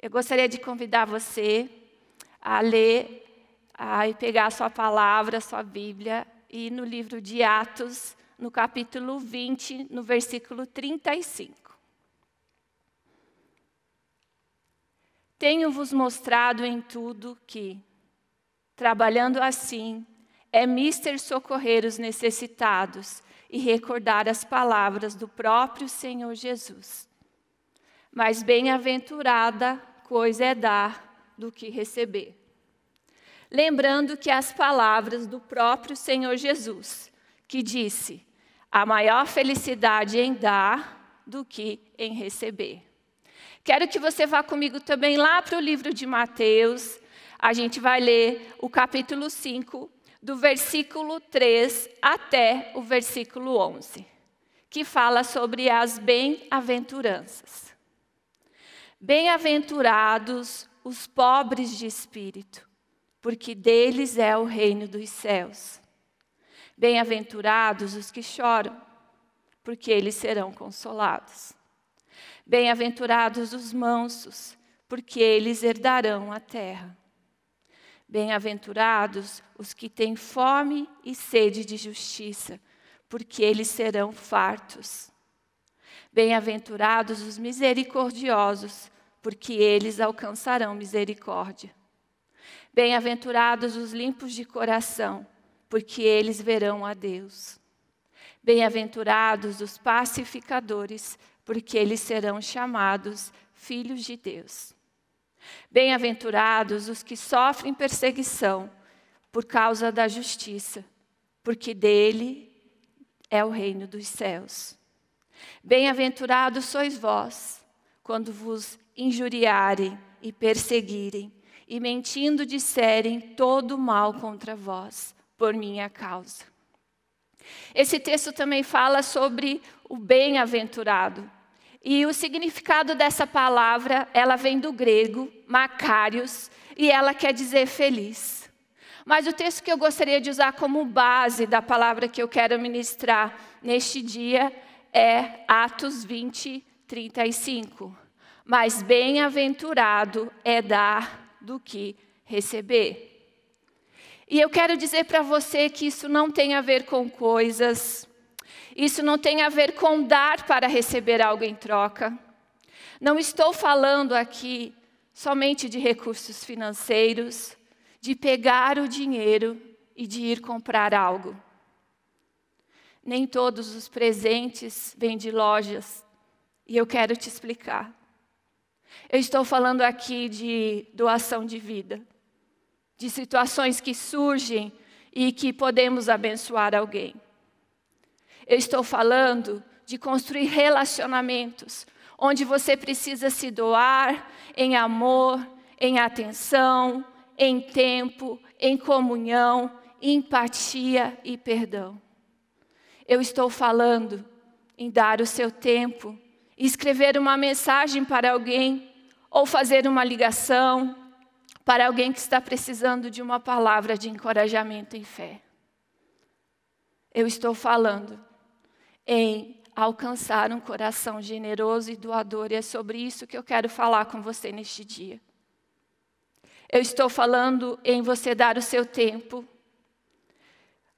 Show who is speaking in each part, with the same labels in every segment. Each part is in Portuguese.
Speaker 1: Eu gostaria de convidar você a ler, a pegar a sua palavra, a sua Bíblia, e no livro de Atos, no capítulo 20, no versículo 35. Tenho-vos mostrado em tudo que, trabalhando assim, é mister socorrer os necessitados e recordar as palavras do próprio Senhor Jesus. Mas bem-aventurada coisa é dar do que receber. Lembrando que as palavras do próprio Senhor Jesus, que disse, há maior felicidade em dar do que em receber. Quero que você vá comigo também lá para o livro de Mateus. A gente vai ler o capítulo 5, do versículo 3 até o versículo 11, que fala sobre as bem-aventuranças. Bem-aventurados os pobres de espírito, porque deles é o reino dos céus. Bem-aventurados os que choram, porque eles serão consolados. Bem-aventurados os mansos, porque eles herdarão a terra. Bem-aventurados os que têm fome e sede de justiça, porque eles serão fartos. Bem-aventurados os misericordiosos, porque eles alcançarão misericórdia. Bem-aventurados os limpos de coração, porque eles verão a Deus. Bem-aventurados os pacificadores, porque eles serão chamados filhos de Deus. Bem-aventurados os que sofrem perseguição por causa da justiça, porque dele é o reino dos céus. Bem-aventurados sois vós, quando vos injuriarem e perseguirem, e mentindo disserem todo mal contra vós, por minha causa. Esse texto também fala sobre o bem-aventurado. E o significado dessa palavra, ela vem do grego, makarios, e ela quer dizer feliz. Mas o texto que eu gostaria de usar como base da palavra que eu quero ministrar neste dia é Atos 20, 35. Mas bem-aventurado é dar do que receber. E eu quero dizer para você que isso não tem a ver com coisas, isso não tem a ver com dar para receber algo em troca. Não estou falando aqui somente de recursos financeiros, de pegar o dinheiro e de ir comprar algo. Nem todos os presentes vêm de lojas, e eu quero te explicar. Eu estou falando aqui de doação de vida, de situações que surgem e que podemos abençoar alguém. Eu estou falando de construir relacionamentos, onde você precisa se doar em amor, em atenção, em tempo, em comunhão, empatia e perdão. Eu estou falando em dar o seu tempo, escrever uma mensagem para alguém, ou fazer uma ligação para alguém que está precisando de uma palavra de encorajamento em fé. Eu estou falando em alcançar um coração generoso e doador, e é sobre isso que eu quero falar com você neste dia. Eu estou falando em você dar o seu tempo,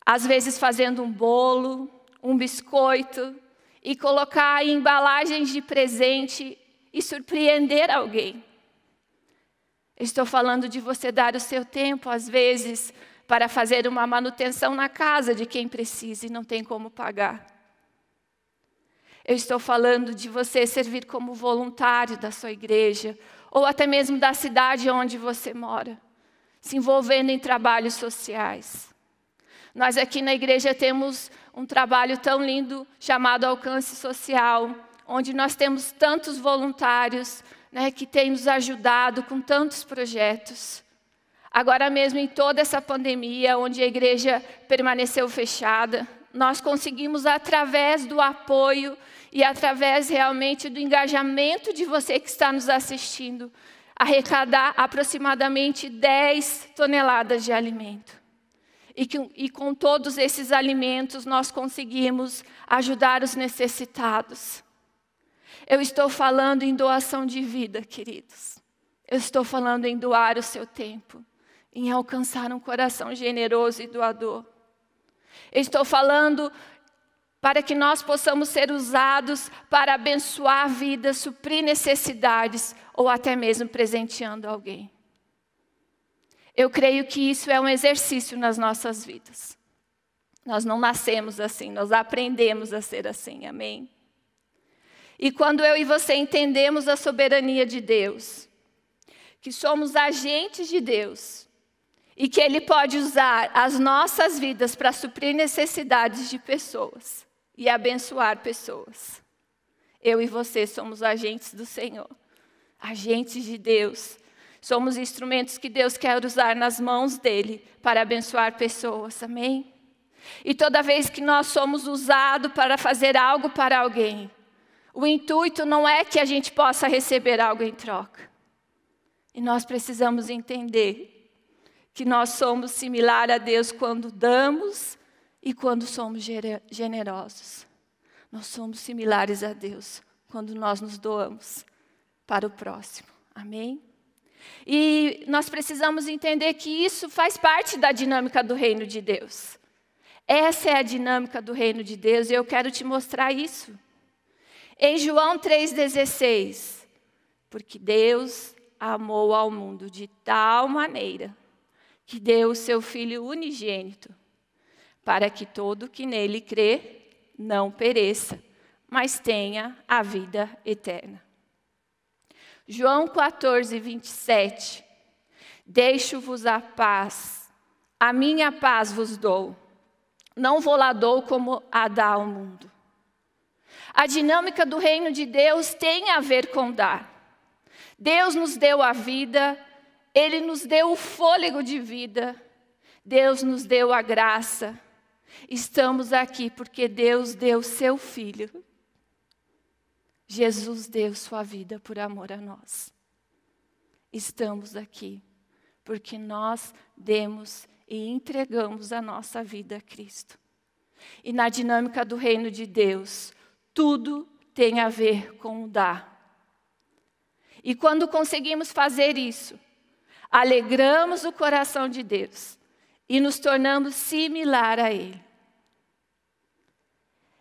Speaker 1: às vezes fazendo um bolo, um biscoito, e colocar em embalagens de presente e surpreender alguém. Eu estou falando de você dar o seu tempo, às vezes, para fazer uma manutenção na casa de quem precisa e não tem como pagar. Eu estou falando de você servir como voluntário da sua igreja, ou até mesmo da cidade onde você mora, se envolvendo em trabalhos sociais. Nós aqui na igreja temos um trabalho tão lindo chamado Alcance Social, onde nós temos tantos voluntários, que têm nos ajudado com tantos projetos. Agora mesmo, em toda essa pandemia, onde a igreja permaneceu fechada, nós conseguimos, através do apoio e através realmente do engajamento de você que está nos assistindo, arrecadar aproximadamente 10 toneladas de alimento. E com todos esses alimentos, nós conseguimos ajudar os necessitados. Eu estou falando em doação de vida, queridos. Eu estou falando em doar o seu tempo, em alcançar um coração generoso e doador. Eu estou falando para que nós possamos ser usados para abençoar vidas, suprir necessidades ou até mesmo presenteando alguém. Eu creio que isso é um exercício nas nossas vidas. Nós não nascemos assim, nós aprendemos a ser assim, amém? E quando eu e você entendemos a soberania de Deus, que somos agentes de Deus, e que Ele pode usar as nossas vidas para suprir necessidades de pessoas e abençoar pessoas. Eu e você somos agentes do Senhor, agentes de Deus. Somos instrumentos que Deus quer usar nas mãos dEle para abençoar pessoas, amém? E toda vez que nós somos usados para fazer algo para alguém, o intuito não é que a gente possa receber algo em troca. E nós precisamos entender que nós somos similar a Deus quando damos e quando somos generosos. Nós somos similares a Deus quando nós nos doamos para o próximo. Amém? E nós precisamos entender que isso faz parte da dinâmica do reino de Deus. Essa é a dinâmica do reino de Deus e eu quero te mostrar isso. Em João 3,16, porque Deus amou ao mundo de tal maneira que deu o seu Filho unigênito, para que todo que nele crê não pereça, mas tenha a vida eterna. João 14:27, deixo-vos a paz, a minha paz vos dou, não vou lá dou como a dá ao mundo. A dinâmica do reino de Deus tem a ver com dar. Deus nos deu a vida, Ele nos deu o fôlego de vida, Deus nos deu a graça. Estamos aqui porque Deus deu seu Filho. Jesus deu sua vida por amor a nós. Estamos aqui porque nós demos e entregamos a nossa vida a Cristo. E na dinâmica do reino de Deus, tudo tem a ver com o dar. E quando conseguimos fazer isso, alegramos o coração de Deus e nos tornamos similar a Ele.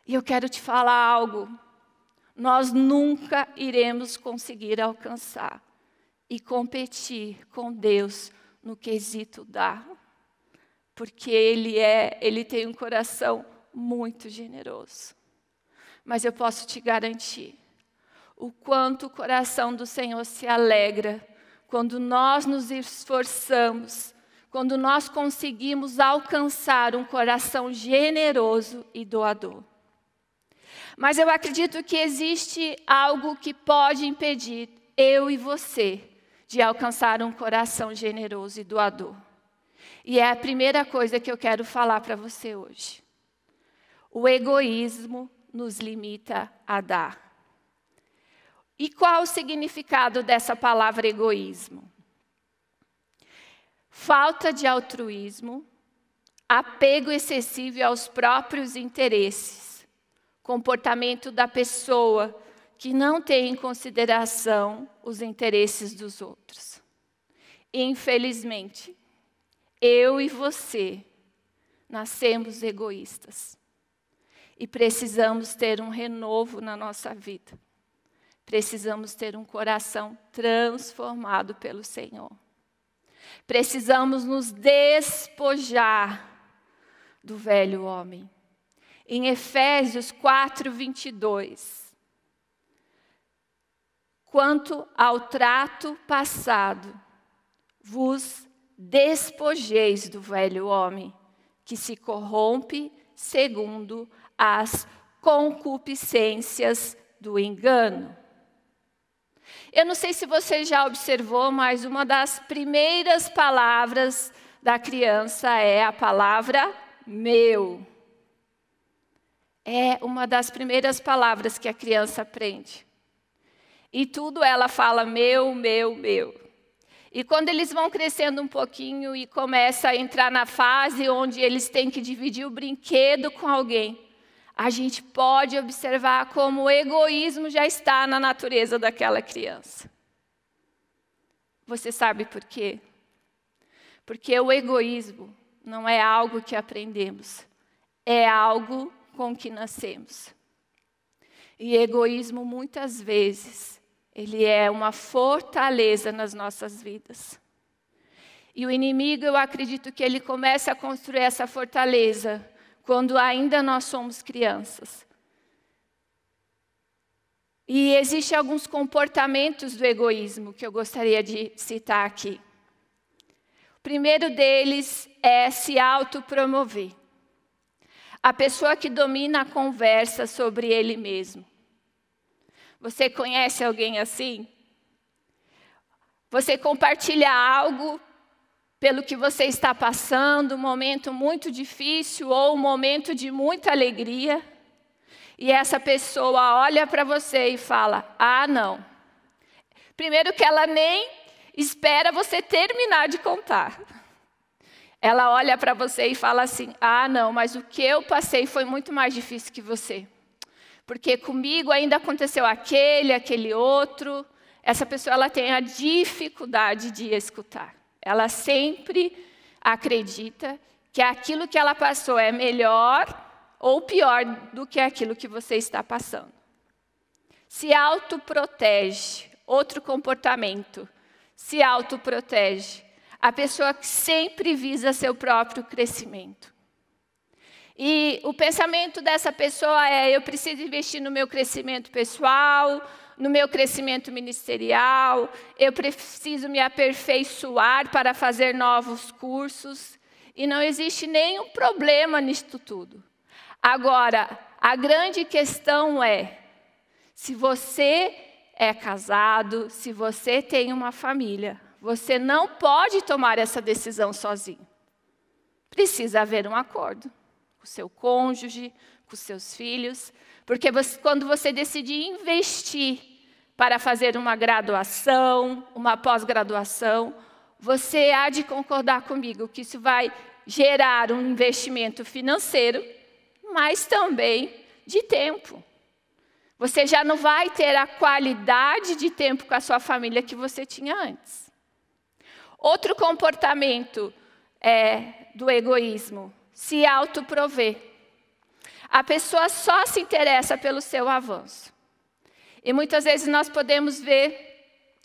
Speaker 1: E eu quero te falar algo. Nós nunca iremos conseguir alcançar e competir com Deus no quesito dar. Porque Ele tem um coração muito generoso. Mas eu posso te garantir o quanto o coração do Senhor se alegra quando nós nos esforçamos, quando nós conseguimos alcançar um coração generoso e doador. Mas eu acredito que existe algo que pode impedir eu e você de alcançar um coração generoso e doador. E é a primeira coisa que eu quero falar para você hoje. O egoísmo nos limita a dar. E qual o significado dessa palavra egoísmo? Falta de altruísmo, apego excessivo aos próprios interesses, comportamento da pessoa que não tem em consideração os interesses dos outros. Infelizmente, eu e você nascemos egoístas e precisamos ter um renovo na nossa vida. Precisamos ter um coração transformado pelo Senhor. Precisamos nos despojar do velho homem. Em Efésios 4:22, quanto ao trato passado, vos despojeis do velho homem, que se corrompe segundo as concupiscências do engano. Eu não sei se você já observou, mas uma das primeiras palavras da criança é a palavra meu. É uma das primeiras palavras que a criança aprende. E tudo ela fala meu, meu, meu. E quando eles vão crescendo um pouquinho e começa a entrar na fase onde eles têm que dividir o brinquedo com alguém, a gente pode observar como o egoísmo já está na natureza daquela criança. Você sabe por quê? Porque o egoísmo não é algo que aprendemos, é algo com que nascemos. E egoísmo, muitas vezes, ele é uma fortaleza nas nossas vidas. E o inimigo, eu acredito que ele começa a construir essa fortaleza quando ainda nós somos crianças. E existem alguns comportamentos do egoísmo que eu gostaria de citar aqui. O primeiro deles é se autopromover. A pessoa que domina a conversa sobre ele mesmo. Você conhece alguém assim? Você compartilha algo pelo que você está passando, um momento muito difícil ou um momento de muita alegria, e essa pessoa olha para você e fala, ah, não. Primeiro que ela nem espera você terminar de contar. Ela olha para você e fala assim, ah, não, mas o que eu passei foi muito mais difícil que você. Porque comigo ainda aconteceu aquele outro. Essa pessoa ela tem a dificuldade de escutar. Ela sempre acredita que aquilo que ela passou é melhor ou pior do que aquilo que você está passando. Se autoprotege, outro comportamento, se autoprotege. A pessoa que sempre visa seu próprio crescimento. E o pensamento dessa pessoa é, eu preciso investir no meu crescimento pessoal, no meu crescimento ministerial, eu preciso me aperfeiçoar para fazer novos cursos. E não existe nenhum problema nisto tudo. Agora, a grande questão é, se você é casado, se você tem uma família, você não pode tomar essa decisão sozinho. Precisa haver um acordo com o seu cônjuge, com os seus filhos, porque quando você decide investir para fazer uma graduação, uma pós-graduação, você há de concordar comigo que isso vai gerar um investimento financeiro, mas também de tempo. Você já não vai ter a qualidade de tempo com a sua família que você tinha antes. Outro comportamento do egoísmo, se autoprover. A pessoa só se interessa pelo seu avanço. E muitas vezes nós podemos ver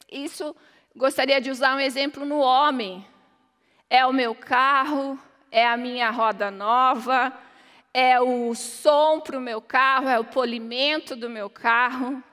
Speaker 1: isso, gostaria de usar um exemplo no homem. É o meu carro, é a minha roda nova, é o som para o meu carro, é o polimento do meu carro.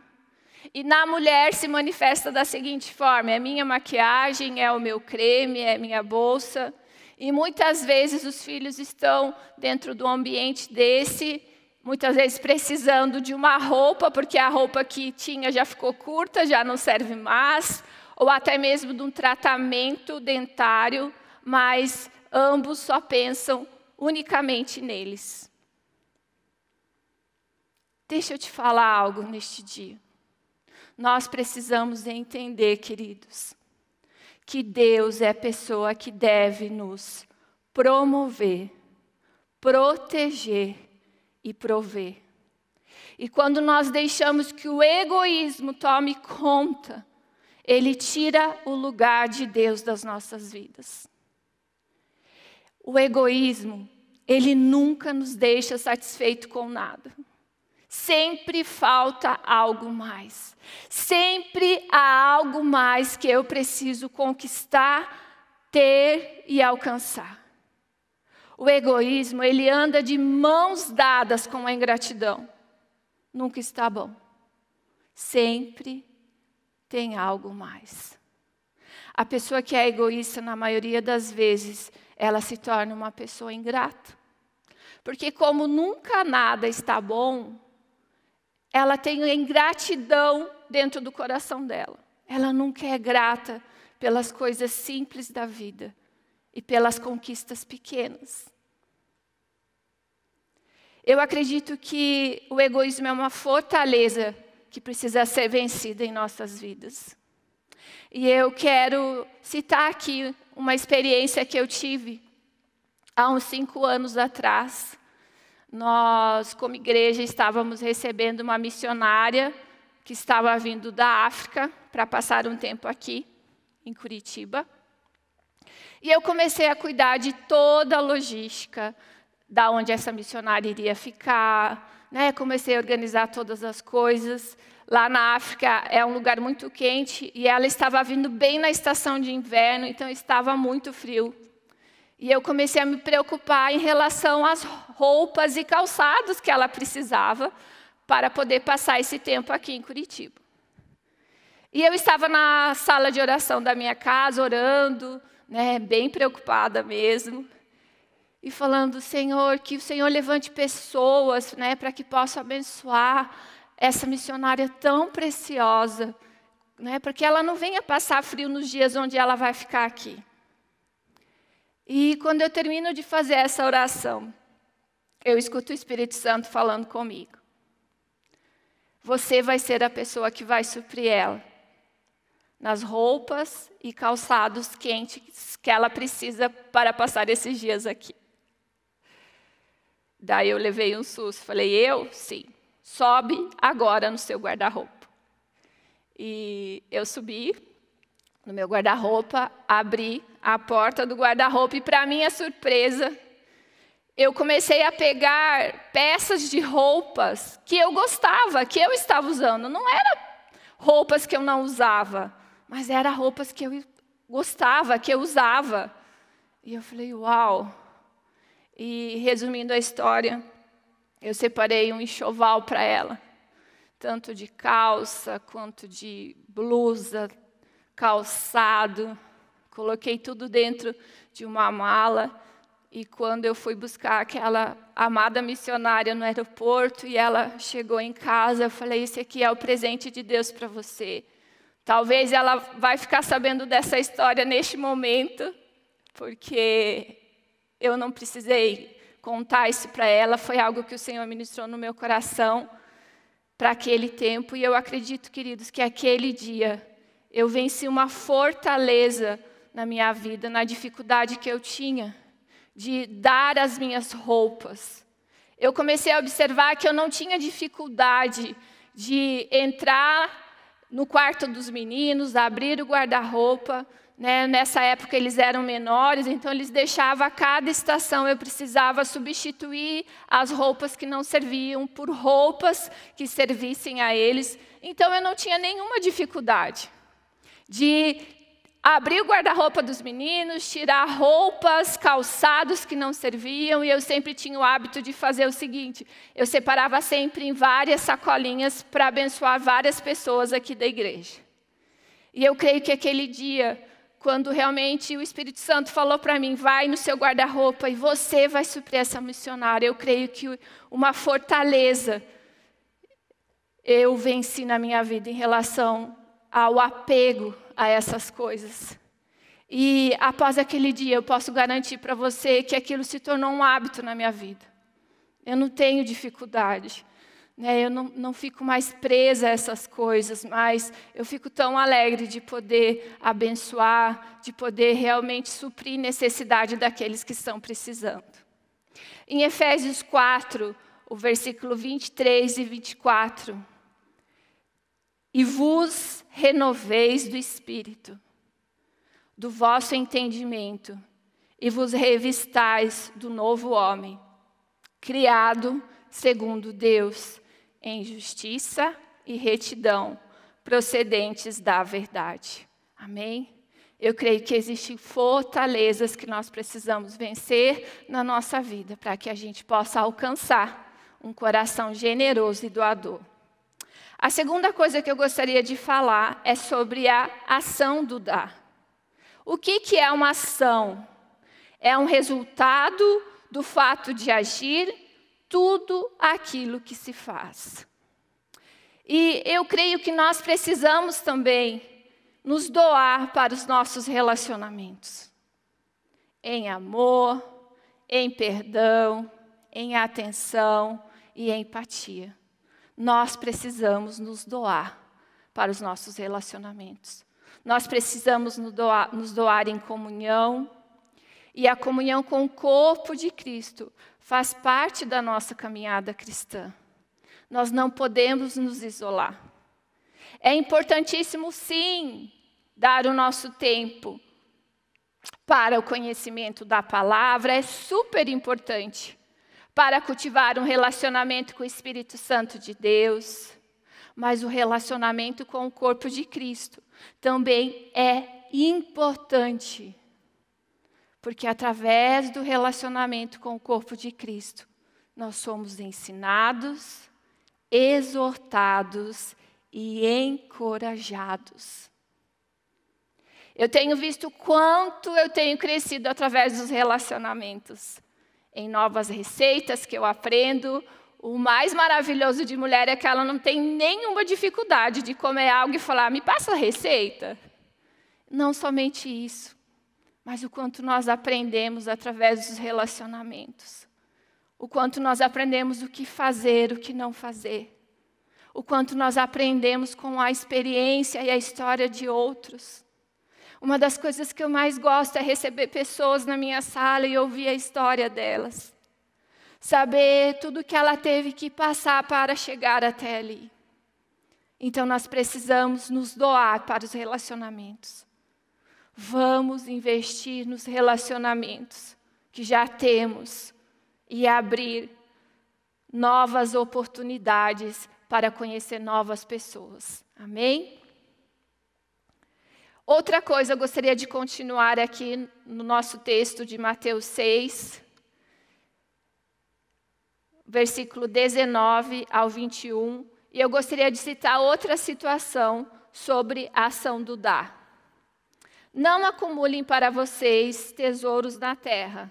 Speaker 1: E na mulher se manifesta da seguinte forma, é minha maquiagem, é o meu creme, é minha bolsa. E muitas vezes os filhos estão dentro do ambiente desse, muitas vezes precisando de uma roupa, porque a roupa que tinha já ficou curta, já não serve mais, ou até mesmo de um tratamento dentário, mas ambos só pensam unicamente neles. Deixa eu te falar algo neste dia. Nós precisamos entender, queridos, que Deus é a pessoa que deve nos promover, proteger e prover. E quando nós deixamos que o egoísmo tome conta, ele tira o lugar de Deus das nossas vidas. O egoísmo, ele nunca nos deixa satisfeito com nada. Sempre falta algo mais. Sempre há algo mais que eu preciso conquistar, ter e alcançar. O egoísmo, ele anda de mãos dadas com a ingratidão. Nunca está bom. Sempre tem algo mais. A pessoa que é egoísta, na maioria das vezes, ela se torna uma pessoa ingrata. Porque como nunca nada está bom, ela tem ingratidão dentro do coração dela. Ela nunca é grata pelas coisas simples da vida e pelas conquistas pequenas. Eu acredito que o egoísmo é uma fortaleza que precisa ser vencida em nossas vidas. E eu quero citar aqui uma experiência que eu tive há uns 5 anos atrás. Nós, como igreja, estávamos recebendo uma missionária que estava vindo da África para passar um tempo aqui, em Curitiba. E eu comecei a cuidar de toda a logística, da onde essa missionária iria ficar, né? Comecei a organizar todas as coisas. Lá na África é um lugar muito quente e ela estava vindo bem na estação de inverno, então estava muito frio. E eu comecei a me preocupar em relação às roupas e calçados que ela precisava para poder passar esse tempo aqui em Curitiba. E eu estava na sala de oração da minha casa, orando, né, bem preocupada mesmo, e falando, Senhor, que o Senhor levante pessoas, né, para que possa abençoar essa missionária tão preciosa, né, para que ela não venha passar frio nos dias onde ela vai ficar aqui. E quando eu termino de fazer essa oração, eu escuto o Espírito Santo falando comigo. Você vai ser a pessoa que vai suprir ela nas roupas e calçados quentes que ela precisa para passar esses dias aqui. Daí eu levei um susto, falei, eu? Sim. Sobe agora no seu guarda-roupa. E eu subi no meu guarda-roupa, abri a porta do guarda-roupa e, para minha surpresa, eu comecei a pegar peças de roupas que eu gostava, que eu estava usando. Não eram roupas que eu não usava, mas eram roupas que eu gostava, que eu usava. E eu falei, uau! E, resumindo a história, eu separei um enxoval para ela, tanto de calça, quanto de blusa, calçado. Coloquei tudo dentro de uma mala. E quando eu fui buscar aquela amada missionária no aeroporto, e ela chegou em casa, eu falei, esse aqui é o presente de Deus para você. Talvez ela vai ficar sabendo dessa história neste momento, porque eu não precisei contar isso para ela, foi algo que o Senhor ministrou no meu coração para aquele tempo. E eu acredito, queridos, que aquele dia eu venci uma fortaleza na minha vida, na dificuldade que eu tinha de dar as minhas roupas. Eu comecei a observar que eu não tinha dificuldade de entrar no quarto dos meninos, abrir o guarda-roupa, né? Nessa época eles eram menores, então eles deixavam a cada estação, eu precisava substituir as roupas que não serviam por roupas que servissem a eles. Então eu não tinha nenhuma dificuldade de abrir o guarda-roupa dos meninos, tirar roupas, calçados que não serviam, e eu sempre tinha o hábito de fazer o seguinte, eu separava sempre em várias sacolinhas para abençoar várias pessoas aqui da igreja. E eu creio que aquele dia, quando realmente o Espírito Santo falou para mim, vai no seu guarda-roupa e você vai suprir essa missionária, eu creio que uma fortaleza eu venci na minha vida em relação ao apego a essas coisas. E após aquele dia, eu posso garantir para você que aquilo se tornou um hábito na minha vida. Eu não tenho dificuldade, né? Eu não fico mais presa a essas coisas, mas eu fico tão alegre de poder abençoar, de poder realmente suprir necessidade daqueles que estão precisando. Em Efésios 4, o versículo 23 e 24, e vos renoveis do Espírito, do vosso entendimento, e vos revistais do novo homem, criado segundo Deus, em justiça e retidão, procedentes da verdade. Amém? Eu creio que existem fortalezas que nós precisamos vencer na nossa vida, para que a gente possa alcançar um coração generoso e doador. A segunda coisa que eu gostaria de falar é sobre a ação do dar. O que é uma ação? É um resultado do fato de agir tudo aquilo que se faz. E eu creio que nós precisamos também nos doar para os nossos relacionamentos. Em amor, em perdão, em atenção e em empatia. Nós precisamos nos doar para os nossos relacionamentos. Nós precisamos nos doar em comunhão. E a comunhão com o corpo de Cristo faz parte da nossa caminhada cristã. Nós não podemos nos isolar. É importantíssimo, sim, dar o nosso tempo para o conhecimento da palavra é super importante para cultivar um relacionamento com o Espírito Santo de Deus, mas o relacionamento com o corpo de Cristo também é importante, porque através do relacionamento com o corpo de Cristo, nós somos ensinados, exortados e encorajados. Eu tenho visto quanto eu tenho crescido através dos relacionamentos. Em novas receitas que eu aprendo, o mais maravilhoso de mulher é que ela não tem nenhuma dificuldade de comer algo e falar, me passa a receita. Não somente isso, mas o quanto nós aprendemos através dos relacionamentos. O quanto nós aprendemos o que fazer, o que não fazer. O quanto nós aprendemos com a experiência e a história de outros. Uma das coisas que eu mais gosto é receber pessoas na minha sala e ouvir a história delas. Saber tudo que ela teve que passar para chegar até ali. Então nós precisamos nos doar para os relacionamentos. Vamos investir nos relacionamentos que já temos e abrir novas oportunidades para conhecer novas pessoas. Amém? Outra coisa, eu gostaria de continuar aqui no nosso texto de Mateus 6, versículo 19 ao 21, e eu gostaria de citar outra situação sobre a ação do dar. Não acumulem para vocês tesouros na terra,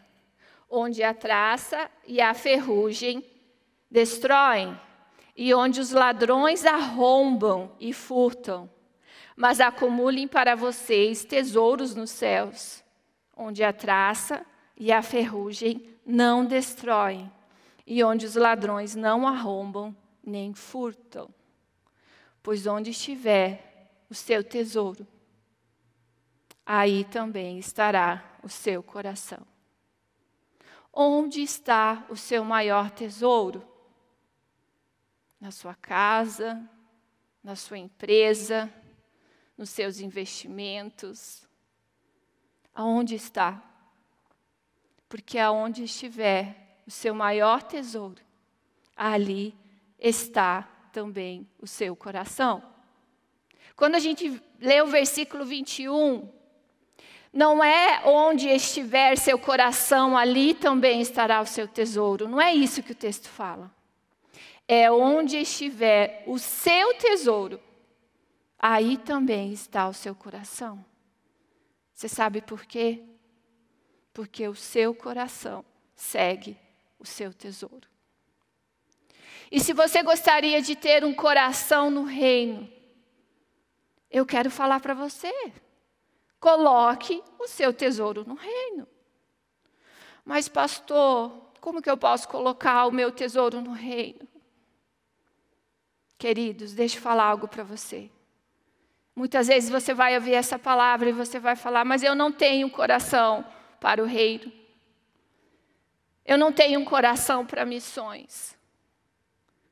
Speaker 1: onde a traça e a ferrugem destroem, e onde os ladrões arrombam e furtam. Mas acumulem para vocês tesouros nos céus, onde a traça e a ferrugem não destroem, e onde os ladrões não arrombam nem furtam. Pois onde estiver o seu tesouro, aí também estará o seu coração. Onde está o seu maior tesouro? Na sua casa, na sua empresa, nos seus investimentos. Aonde está? Porque aonde estiver o seu maior tesouro, ali está também o seu coração. Quando a gente lê o versículo 21, não é onde estiver seu coração, ali também estará o seu tesouro. Não é isso que o texto fala. É onde estiver o seu tesouro, aí também está o seu coração. Você sabe por quê? Porque o seu coração segue o seu tesouro. E se você gostaria de ter um coração no reino, eu quero falar para você. Coloque o seu tesouro no reino. Mas pastor, como que eu posso colocar o meu tesouro no reino? Queridos, deixa eu falar algo para você. Muitas vezes você vai ouvir essa palavra e você vai falar, mas eu não tenho coração para o reino. Eu não tenho um coração para missões.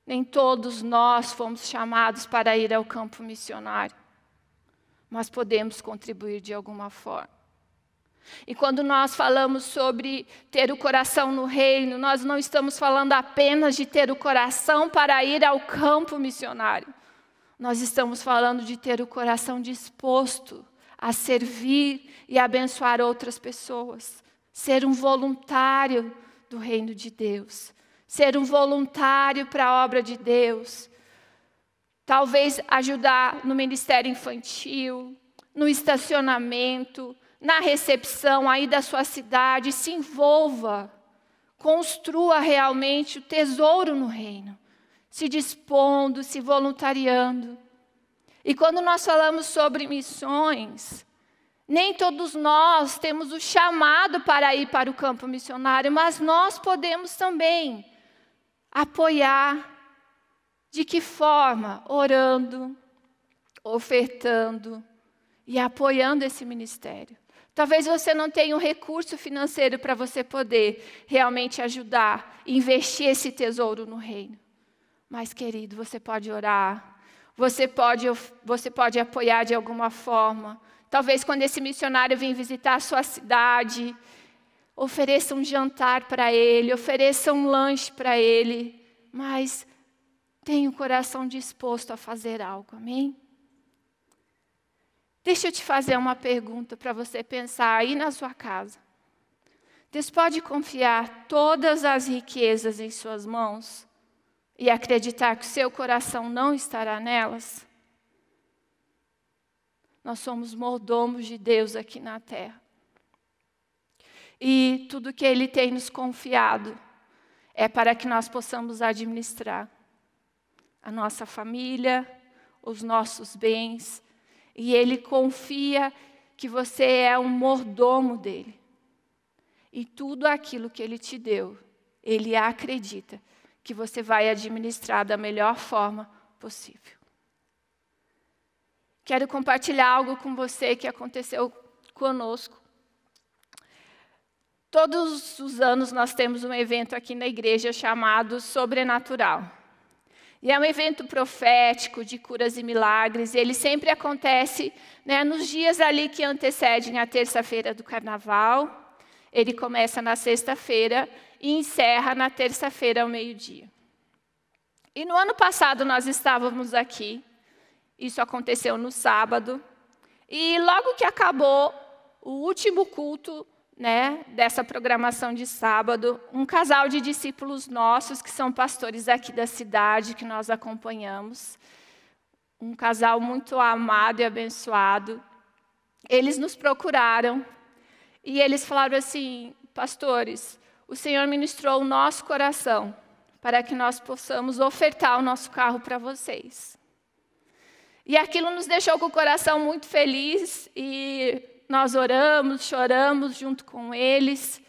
Speaker 1: Nem todos nós fomos chamados para ir ao campo missionário. Mas podemos contribuir de alguma forma. E quando nós falamos sobre ter o coração no reino, nós não estamos falando apenas de ter o coração para ir ao campo missionário. Nós estamos falando de ter o coração disposto a servir e abençoar outras pessoas. Ser um voluntário do reino de Deus. Ser um voluntário para a obra de Deus. Talvez ajudar no ministério infantil, no estacionamento, na recepção aí da sua cidade. Se envolva. Construa realmente o tesouro no reino. Se dispondo, se voluntariando. E quando nós falamos sobre missões, nem todos nós temos o chamado para ir para o campo missionário, mas nós podemos também apoiar. De que forma? Orando, ofertando e apoiando esse ministério. Talvez você não tenha um recurso financeiro para você poder realmente ajudar, investir esse tesouro no reino. Mas, querido, você pode orar, você pode apoiar de alguma forma. Talvez quando esse missionário vem visitar a sua cidade, ofereça um jantar para ele, ofereça um lanche para ele, mas tenha o coração disposto a fazer algo, amém? Deixa eu te fazer uma pergunta para você pensar aí na sua casa. Deus pode confiar todas as riquezas em suas mãos e acreditar que o seu coração não estará nelas? Nós somos mordomos de Deus aqui na terra. E tudo que Ele tem nos confiado é para que nós possamos administrar a nossa família, os nossos bens. E Ele confia que você é um mordomo dEle. E tudo aquilo que Ele te deu, Ele acredita que você vai administrar da melhor forma possível. Quero compartilhar algo com você que aconteceu conosco. Todos os anos nós temos um evento aqui na igreja chamado Sobrenatural. E é um evento profético de curas e milagres. E ele sempre acontece, nos dias ali que antecedem a terça-feira do carnaval. Ele começa na sexta-feira e encerra na terça-feira ao meio-dia. E no ano passado nós estávamos aqui. Isso aconteceu no sábado. E logo que acabou o último culto, dessa programação de sábado, um casal de discípulos nossos, que são pastores aqui da cidade, que nós acompanhamos, um casal muito amado e abençoado, eles nos procuraram e eles falaram assim: pastores, o Senhor ministrou o nosso coração para que nós possamos ofertar o nosso carro para vocês. E aquilo nos deixou com o coração muito feliz e nós oramos, choramos junto com eles.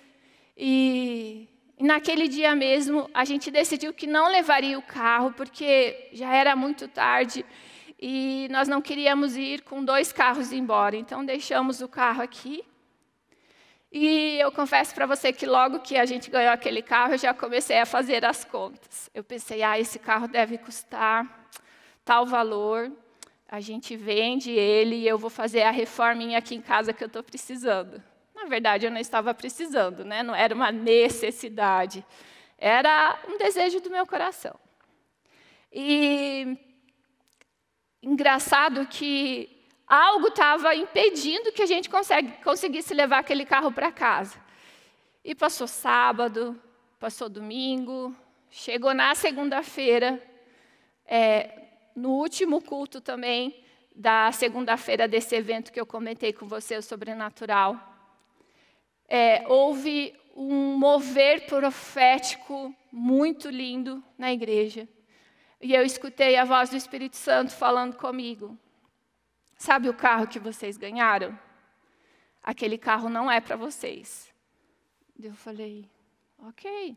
Speaker 1: E naquele dia mesmo, a gente decidiu que não levaria o carro, porque já era muito tarde e nós não queríamos ir com 2 carros embora. Então, deixamos o carro aqui. E eu confesso para você que logo que a gente ganhou aquele carro, eu já comecei a fazer as contas. Eu pensei, esse carro deve custar tal valor. A gente vende ele e eu vou fazer a reforminha aqui em casa que eu estou precisando. Na verdade, eu não estava precisando, não era uma necessidade. Era um desejo do meu coração. E engraçado que algo estava impedindo que a gente conseguisse levar aquele carro para casa. E passou sábado, passou domingo, chegou na segunda-feira, no último culto também, da segunda-feira desse evento que eu comentei com você, o Sobrenatural, houve um mover profético muito lindo na igreja. E eu escutei a voz do Espírito Santo falando comigo. Sabe o carro que vocês ganharam? Aquele carro não é para vocês. Eu falei, ok.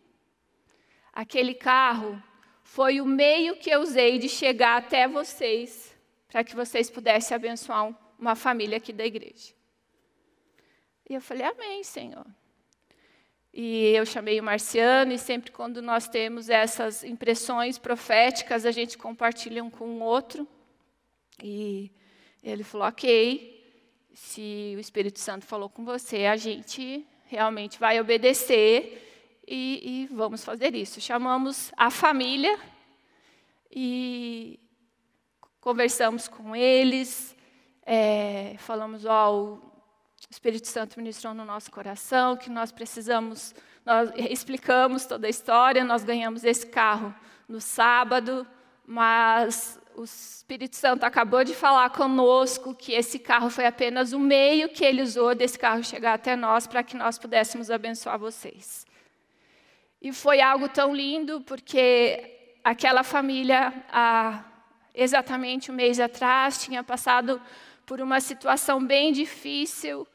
Speaker 1: Aquele carro foi o meio que eu usei de chegar até vocês, para que vocês pudessem abençoar uma família aqui da igreja. E eu falei, amém, Senhor. E eu chamei o Marciano, e sempre quando nós temos essas impressões proféticas, a gente compartilha um com o outro. E ele falou, ok, se o Espírito Santo falou com você, a gente realmente vai obedecer. E vamos fazer isso. Chamamos a família e conversamos com eles. Falamos, o Espírito Santo ministrou no nosso coração que nós precisamos. Nós explicamos toda a história. Nós ganhamos esse carro no sábado, mas o Espírito Santo acabou de falar conosco que esse carro foi apenas o meio que ele usou desse carro chegar até nós para que nós pudéssemos abençoar vocês. E foi algo tão lindo, porque aquela família, há exatamente um mês atrás, tinha passado por uma situação bem difícil,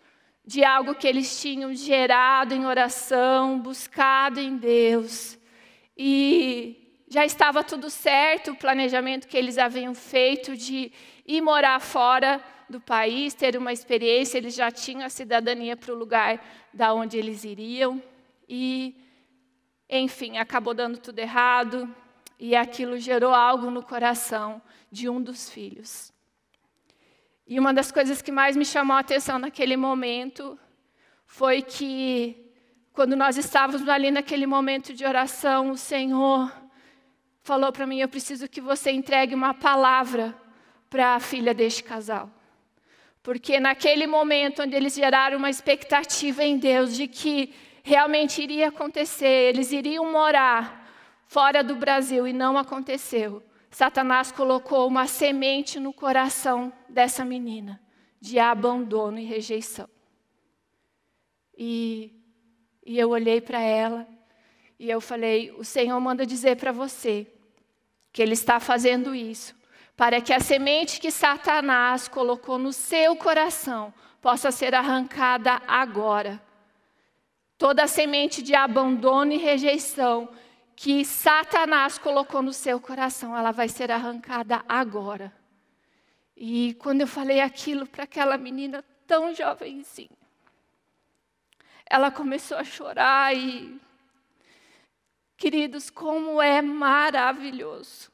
Speaker 1: de algo que eles tinham gerado em oração, buscado em Deus. E já estava tudo certo, o planejamento que eles haviam feito de ir morar fora do país, ter uma experiência, eles já tinham a cidadania para o lugar da onde eles iriam. E enfim, acabou dando tudo errado e aquilo gerou algo no coração de um dos filhos. E uma das coisas que mais me chamou a atenção naquele momento foi que, quando nós estávamos ali naquele momento de oração, o Senhor falou para mim: eu preciso que você entregue uma palavra para a filha deste casal. Porque naquele momento onde eles geraram uma expectativa em Deus de que realmente iria acontecer, eles iriam morar fora do Brasil e não aconteceu. Satanás colocou uma semente no coração dessa menina de abandono e rejeição. E eu olhei para ela e eu falei: o Senhor manda dizer para você que Ele está fazendo isso para que a semente que Satanás colocou no seu coração possa ser arrancada agora. Toda a semente de abandono e rejeição que Satanás colocou no seu coração, ela vai ser arrancada agora. E quando eu falei aquilo para aquela menina tão jovenzinha, ela começou a chorar e, queridos, como é maravilhoso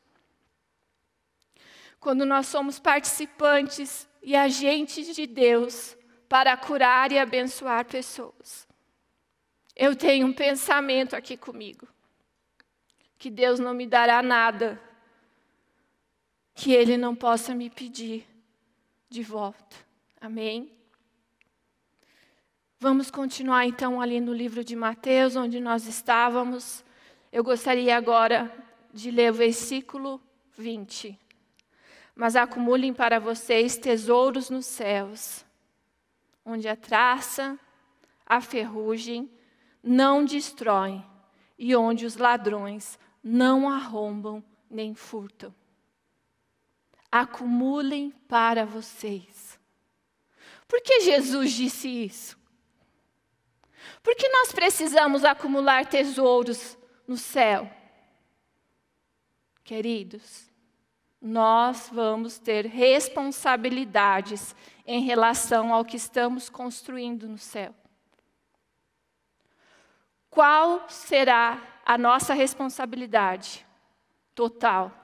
Speaker 1: quando nós somos participantes e agentes de Deus para curar e abençoar pessoas. Eu tenho um pensamento aqui comigo, que Deus não me dará nada que Ele não possa me pedir de volta. Amém? Vamos continuar então ali no livro de Mateus, onde nós estávamos. Eu gostaria agora de ler o versículo 20. Mas acumulem para vocês tesouros nos céus, onde a traça, a ferrugem não destroem, e onde os ladrões não arrombam nem furtam. Acumulem para vocês. Por que Jesus disse isso? Por que nós precisamos acumular tesouros no céu? Queridos, nós vamos ter responsabilidades em relação ao que estamos construindo no céu. Qual será a nossa responsabilidade total?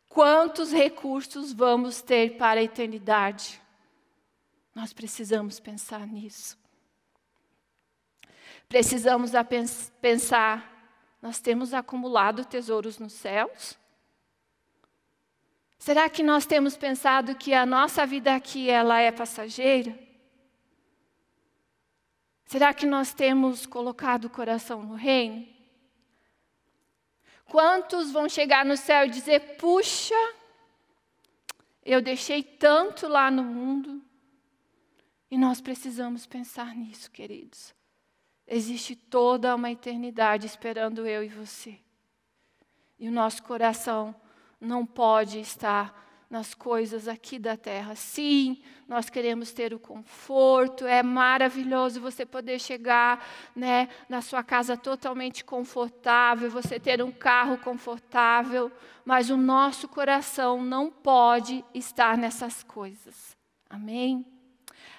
Speaker 1: Quantos recursos vamos ter para a eternidade? Nós precisamos pensar nisso. Precisamos pensar, nós temos acumulado tesouros nos céus? Será que nós temos pensado que a nossa vida aqui ela é passageira? Será que nós temos colocado o coração no reino? Quantos vão chegar no céu e dizer: puxa, eu deixei tanto lá no mundo? E nós precisamos pensar nisso, queridos. Existe toda uma eternidade esperando eu e você. E o nosso coração não pode estar nas coisas aqui da terra. Sim, nós queremos ter o conforto, é maravilhoso você poder chegar, né, na sua casa totalmente confortável, você ter um carro confortável, mas o nosso coração não pode estar nessas coisas. Amém?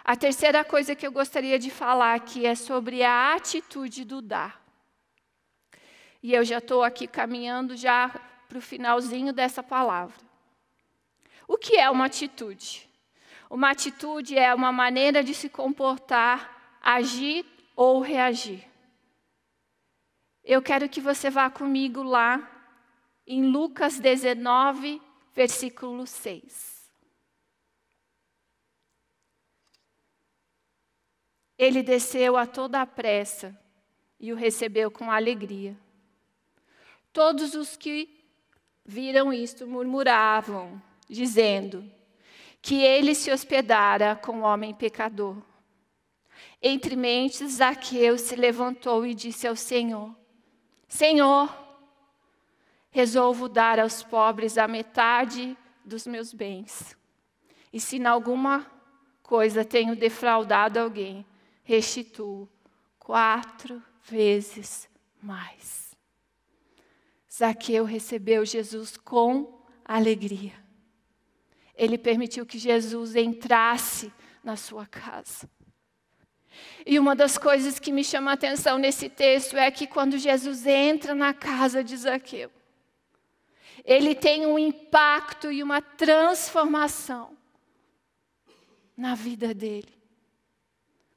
Speaker 1: A terceira coisa que eu gostaria de falar aqui é sobre a atitude do dar. E eu já estou aqui caminhando já para o finalzinho dessa palavra. O que é uma atitude? Uma atitude é uma maneira de se comportar, agir ou reagir. Eu quero que você vá comigo lá em Lucas 19, versículo 6. Ele desceu a toda a pressa e o recebeu com alegria. Todos os que viram isto murmuravam, dizendo que ele se hospedara com o homem pecador. Entre mentes, Zaqueu se levantou e disse ao Senhor: Senhor, resolvo dar aos pobres a metade dos meus bens. E se em alguma coisa tenho defraudado alguém, restituo 4 vezes mais. Zaqueu recebeu Jesus com alegria. Ele permitiu que Jesus entrasse na sua casa. E uma das coisas que me chama a atenção nesse texto é que quando Jesus entra na casa de Zaqueu, ele tem um impacto e uma transformação na vida dele,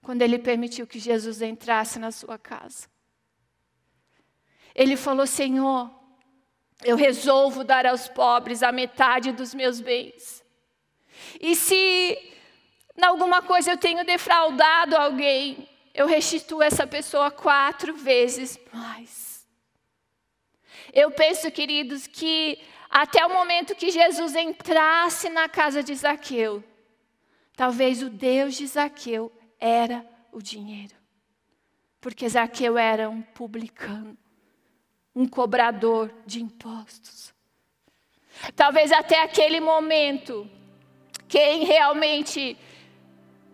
Speaker 1: quando ele permitiu que Jesus entrasse na sua casa. Ele falou: Senhor, eu resolvo dar aos pobres a metade dos meus bens. E se em alguma coisa eu tenho defraudado alguém, eu restituo essa pessoa 4 vezes mais. Eu penso, queridos, que até o momento que Jesus entrasse na casa de Zaqueu, talvez o Deus de Zaqueu era o dinheiro. Porque Zaqueu era um publicano, um cobrador de impostos. Talvez até aquele momento, quem realmente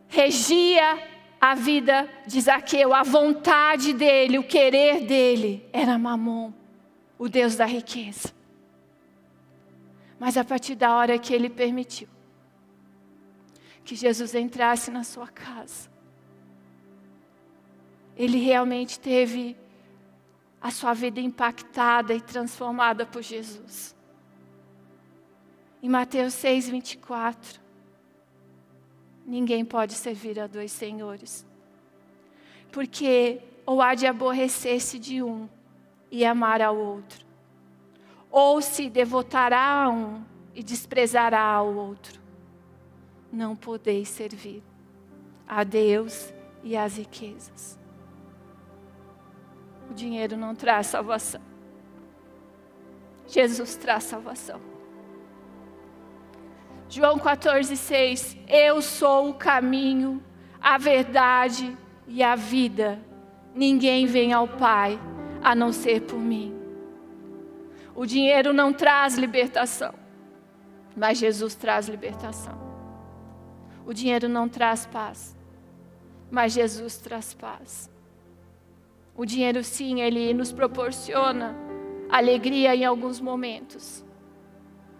Speaker 1: regia a vida de Zaqueu, a vontade dele, o querer dele, era Mamon, o Deus da riqueza. Mas a partir da hora que ele permitiu que Jesus entrasse na sua casa, ele realmente teve a sua vida impactada e transformada por Jesus. Em Mateus 6:24, ninguém pode servir a 2 senhores, porque ou há de aborrecer-se de um e amar ao outro, ou se devotará a um e desprezará ao outro. Não podeis servir a Deus e às riquezas. O dinheiro não traz salvação. Jesus traz salvação. João 14:6, eu sou o caminho, a verdade e a vida. Ninguém vem ao Pai a não ser por mim. O dinheiro não traz libertação, mas Jesus traz libertação. O dinheiro não traz paz, mas Jesus traz paz. O dinheiro, sim, ele nos proporciona alegria em alguns momentos,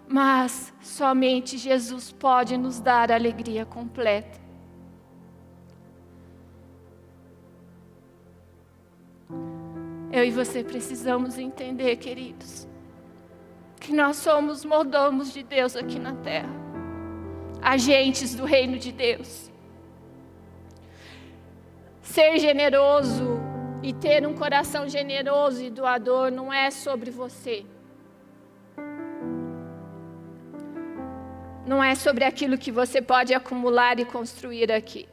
Speaker 1: mas somente Jesus pode nos dar a alegria completa. Eu e você precisamos entender, queridos, que nós somos mordomos de Deus aqui na terra, agentes do reino de Deus. Ser generoso e ter um coração generoso e doador não é sobre você. Não é sobre aquilo que você pode acumular e construir aqui.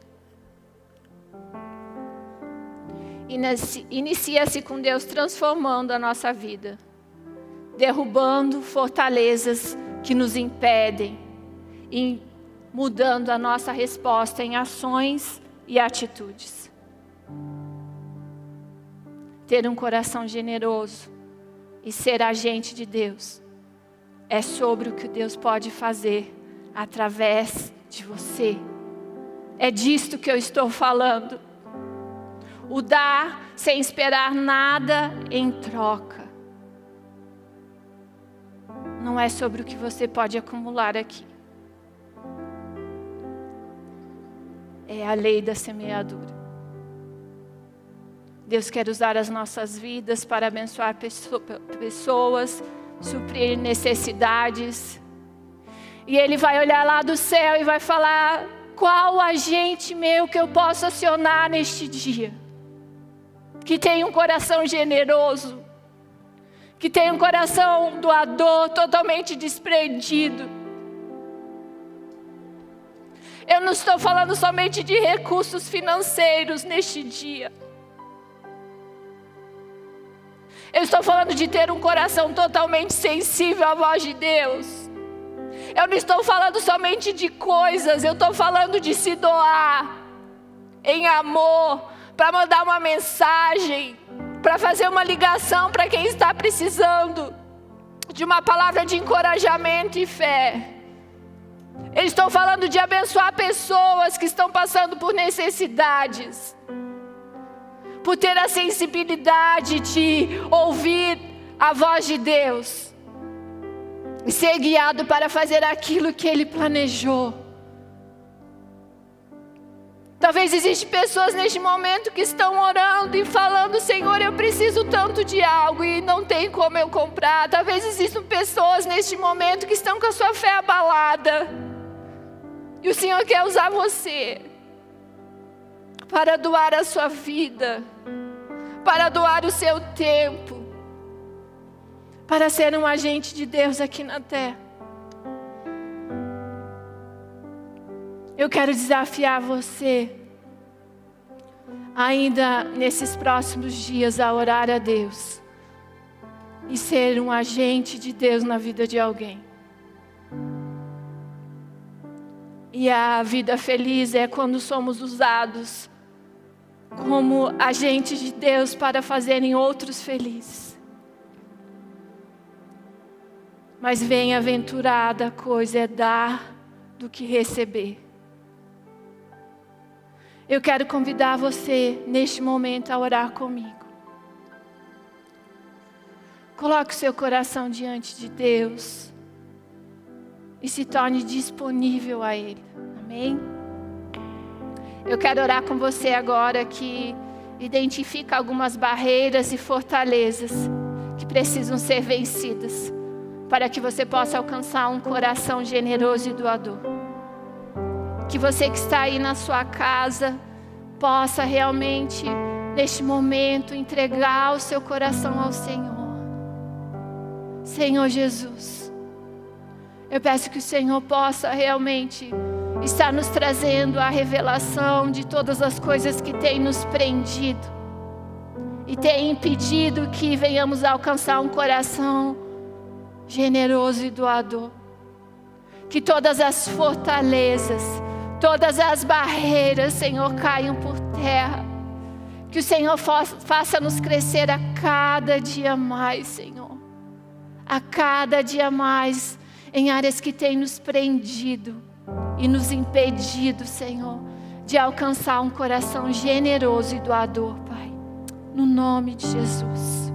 Speaker 1: Inicia-se com Deus transformando a nossa vida, derrubando fortalezas que nos impedem e mudando a nossa resposta em ações e atitudes. Ter um coração generoso e ser agente de Deus é sobre o que Deus pode fazer através de você. É disto que eu estou falando. O dar sem esperar nada em troca. Não é sobre o que você pode acumular aqui. É a lei da semeadura. Deus quer usar as nossas vidas para abençoar pessoas, suprir necessidades. E Ele vai olhar lá do céu e vai falar: qual agente meu que eu posso acionar neste dia? Que tem um coração generoso, que tem um coração doador, totalmente desprendido. Eu não estou falando somente de recursos financeiros neste dia. Eu estou falando de ter um coração totalmente sensível à voz de Deus. Eu não estou falando somente de coisas, eu estou falando de se doar em amor, para mandar uma mensagem, para fazer uma ligação para quem está precisando de uma palavra de encorajamento e fé. Eu estou falando de abençoar pessoas que estão passando por necessidades, por ter a sensibilidade de ouvir a voz de Deus e ser guiado para fazer aquilo que Ele planejou. Talvez existem pessoas neste momento que estão orando e falando: Senhor, eu preciso tanto de algo e não tem como eu comprar. Talvez existam pessoas neste momento que estão com a sua fé abalada, E o Senhor quer usar você para doar a sua vida, para doar o seu tempo, para ser um agente de Deus aqui na terra. Eu quero desafiar você, ainda nesses próximos dias, a orar a Deus e ser um agente de Deus na vida de alguém. E a vida feliz é quando somos usados como agentes de Deus para fazerem outros felizes. Mas bem-aventurada coisa é dar do que receber. Eu quero convidar você neste momento a orar comigo. Coloque o seu coração diante de Deus e se torne disponível a Ele. Amém? Eu quero orar com você agora que identifica algumas barreiras e fortalezas que precisam ser vencidas para que você possa alcançar um coração generoso e doador. Que você que está aí na sua casa possa realmente, neste momento, entregar o seu coração ao Senhor. Senhor Jesus, eu peço que o Senhor possa realmente estar nos trazendo a revelação de todas as coisas que têm nos prendido e têm impedido que venhamos a alcançar um coração generoso e doador. Que todas as fortalezas, todas as barreiras, Senhor, caiam por terra. Que o Senhor faça-nos crescer a cada dia mais, Senhor. A cada dia mais em áreas que têm nos prendido e nos impedido, Senhor, de alcançar um coração generoso e doador, Pai. No nome de Jesus.